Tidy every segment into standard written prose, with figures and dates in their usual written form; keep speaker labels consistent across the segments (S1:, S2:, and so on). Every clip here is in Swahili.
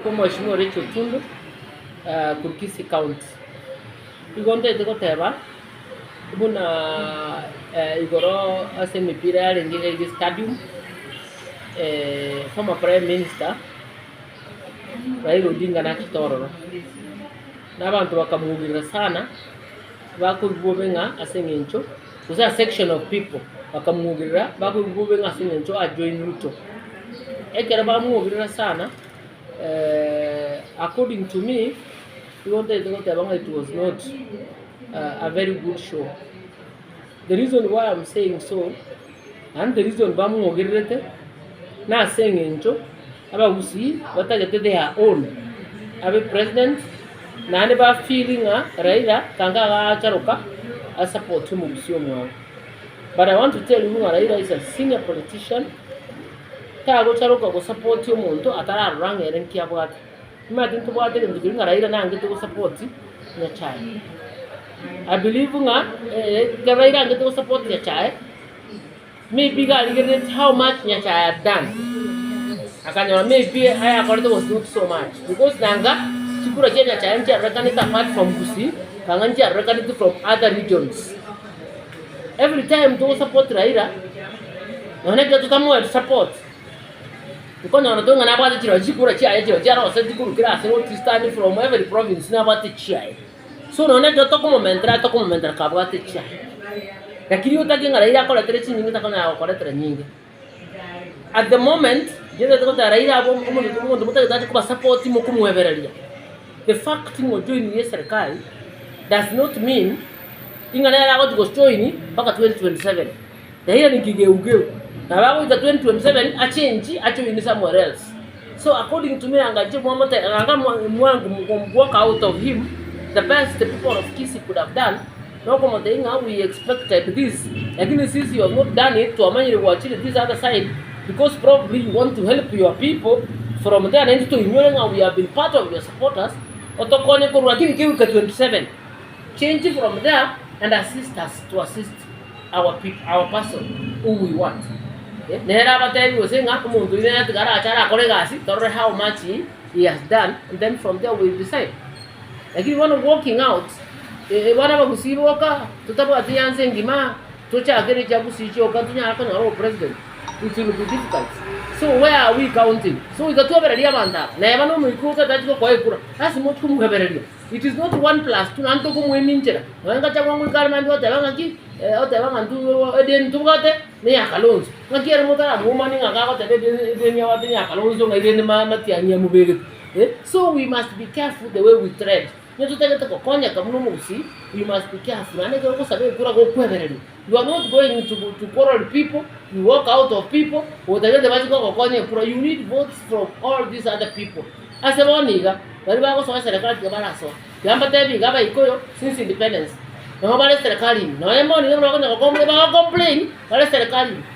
S1: Como Mheshimiwa Rachel Otundo Kisii County. Igonde teba Buna igoro ase mipira yarengeire stadium former Prime Minister Rael Odinga nakitororo n'abantu bakamugirira sana bakugubenga ase ngencho kusa section of people bakamugirira bakugubenga ase ngencho ajoin Ruto ekera bamugirira sana. According to me, it was not a very good show. The reason why I'm saying so, and the reason why I'm saying enjo, Gusiiland, Totagete their own. Abe president, nane ba feeling Rael kanga charoka a support Omogusii. But I want to tell you, Rael is a senior politician. Go charoka go support umuntu atara range erenki abwate. Imagine to bwate ndugira Rael nange to support ya chai. I believe Rael nange to support ya chai. Maybe get how much Nyachai had done. Maybe I accorded was not so much. Because Nanga, Chikura Nyachai and reckoned apart from Gusiiland, Kanganja reckoned it from other regions. Every time to support Rael, no need to come with support. Because no don't about the Chikura Chai, Jaro said Chikur grass, and what is standing from every province about the Chai. So no need to talk moment, try to comment about the Chai. At the moment, the fact of joining Serikali does not mean to go join back 2027. The hearing kigeu. Now 2027 a change actually somewhere else. So according to me, walk out of him, the best the people of Kisii could have done. No, we expected this. Again, since you have not done it, to among watch this other side, because probably you want to help your people from there and to ignoring and we have been part of your supporters. Otokone Kuraki 27. Change it from there and assist us to assist our people, our person who we want. Nehera was saying, how much he has done, and then from there we decide. Like you want to walking out. Wana Gusiiland waka tutabati yanse ngima tocha agere cha Gusiiland choka tunya akana ro president. It will be difficult. So where are we counting? So ikatu abereria banda na yabano mwikuka tachiko kwa ekura asi motu mugabereria. It is not 1+2 nanto kumweminjera wanga cha kwangu karmandi otebanga ki otebanga ntu eden tugate ne yakalonzo ngakira mutara mumani ngakako tebe denya wati yakalonzo ngaire mati anyamubege. So we must be careful the way we tread. You must be careful. You are not going to quarrel people, you walk out of people, you need votes from all these other people. As a one nigga, since independence. Nobody is complain.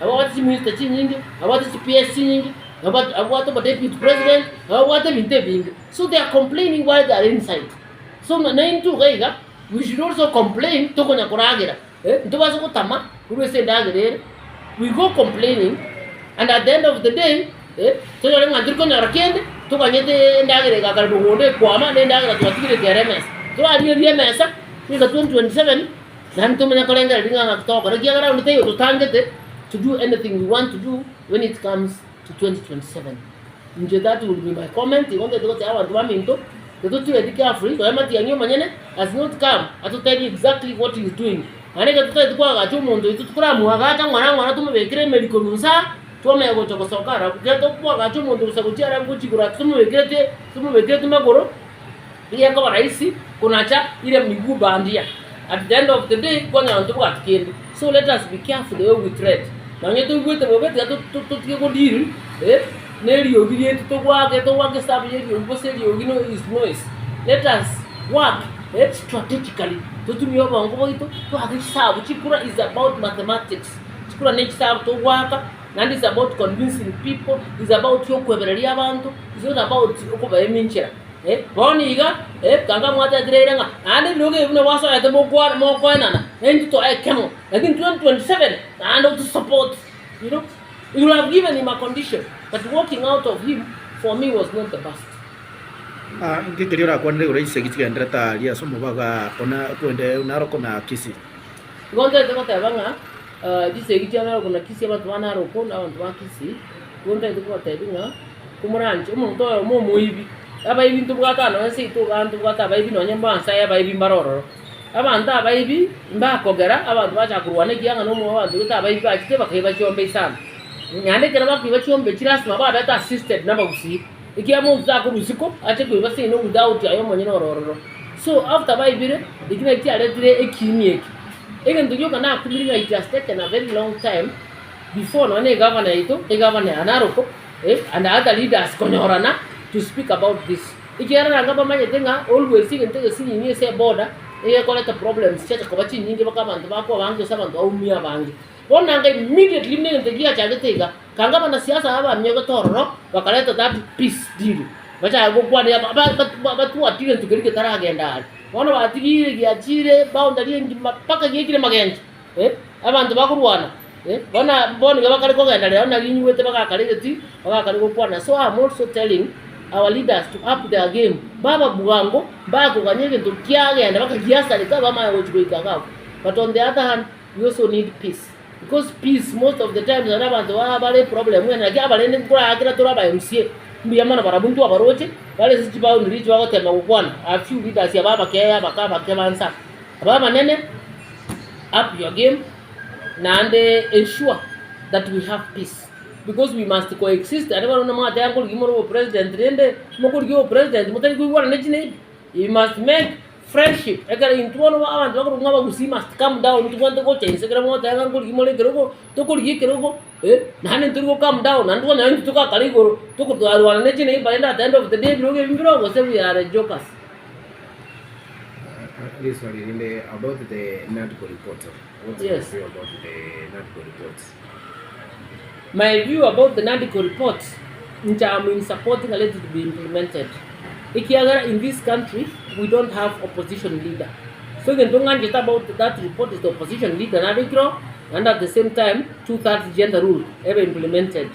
S1: About the minister changing, about the PS changing, about the deputy president, about the intervening. So they are complaining while they are inside. So we should also complain to we go complaining, and at the end of the day, so you are going to do anything we want to do when it comes to 2027. That will be my comment. You want to go to the has not come to tell you exactly what he is doing. And I at the end of the day, so let us be careful the way we tread. Now you to deal. Is noise. Let us work strategically. Chikura is about mathematics. Chikura needs to work, and it's about convincing people. It's about your abantu. It's not about your Boniga, Kanga Mata Dranga, and look even was at the Mokwar Mokoinana, and to a camel. Again 2027, and to support, you will have given him a condition. But walking out of him, for me, was not the best.
S2: Ngikiri ra kwande ura isegiti ndra ta ria somo baga kona kwende unaro kona Kisii.
S1: Gonza teko banga disegiti anaro kona Kisii abantu banaro kona abantu ba Kisii. Gonza teko tabinga kumuranje umuntu oyo mo muibi. Abayibi ntubwatana wese to bantu bwata abayibi nonyemba ansaya abayibi mbaroro. Abantu abayibi mbakogera abantu bachakurwana kiyanga no mu abantu uta abayibi bachite bakaiba chombe isana. Nyande kera bakwiba chombe kirasima baba data assisted n'abagusi. Ikiya mu zako rusiko ate kwiba se no without ayo monyene ororo. So after bayibire ikina kialetire ekimieki. Egento yoka na kumiringa it has taken a very long time before no ne governor ito e governor anaroko and other leaders konyorana to speak about this. Ikiara na ngaba manye tenga always ingente sinyi se border e koleta problems chete ko bachi nyingi bakabantu bako bange sabantu aumia bange. Bona nga immediately ne ntegia chagetega kanga bana siasa aba mnyego tororo bakaleta that peace deal. Bacha go kwani batu atire tukirike taragenda. Bona batigire giachire boundary ngi paka gikire magenje. Abantu bakurwana. Bona bakari ko genda leo na linyuwete bakakaleti bakakali go kwana. So I'm also telling our leaders to up their game. Baba bugango bago ganyege to kiagenda bakagiasa leka bama yochibika. But on the other hand, we also need peace. Because peace most of the times abantu bale problem when like abalende kula akira tora ba MCA mbiyamana barabuntu abaroche bale sichibao ndiricho bakotema kukwana a few leaders ya baba keya bakaba kemansa baba nene up your game and ensure that we have peace because we must coexist. I never know mata yangu gimoro president rende mokuri president mutari kuwana nechine. You must make friendship. Ekara intuano wa abantu bakurunga bagusi must come down to want to go change. Sekara mota yangu gimole kerogo to kuri kerogo nane turu come down and one and to ka kaligoro to ko arwana nechine by the end of the day birogo say we are jokers.
S3: This one is about the NADCO report. What's your view about the NADCO report?
S1: My view about the NADCO report, which I'm in supporting and let it be implemented. In this country, we don't have opposition leader. So you can get about that report is the opposition leader and at the same time, 2/3 gender rule ever implemented.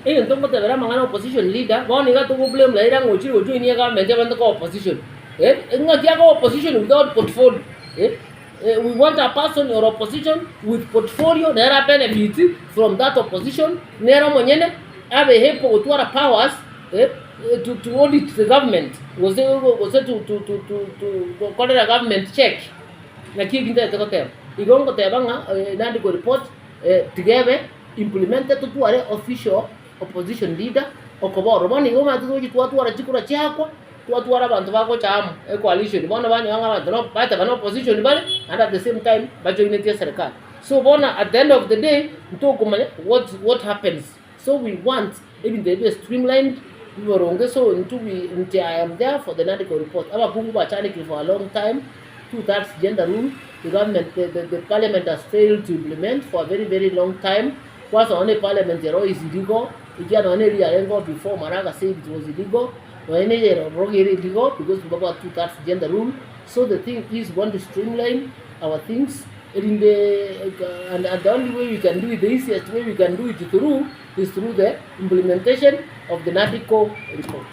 S1: You don't get an opposition leader, one you got to blame later, which you do in your government, opposition. Opposition without portfolio. We want a person or opposition with portfolio. There are benefits from that opposition. Nero monyene have a help with what powers to audit the government. Was it to call it a government check? Na kiki ndio tokotea. Igongo tebanga NADCO report together implemented to wale official opposition leader okoboro. Bani ngoma tuzoji watu warachikura chakwa. Watu abantu bako chamu coalition bona bani wanga abantu no bata bano opposition bale and at the same time bajo ineti serikali. So bona at the end of the day mtokumanya what happens. So we want even the streamlined Vivoronge so until I am there for the NADCO report. Aba kungu bachani for a long time. 2/3 gender rule. The government, the parliament has failed to implement for a very, very long time. Was only parliament zero is illegal. It can only illegal before Maraga said it was illegal. Illegal because we got 2/3 gender rule. So the thing is, we want to streamline our things. And the only way we can do it, the easiest way we can do it is through the implementation of the NADCO report.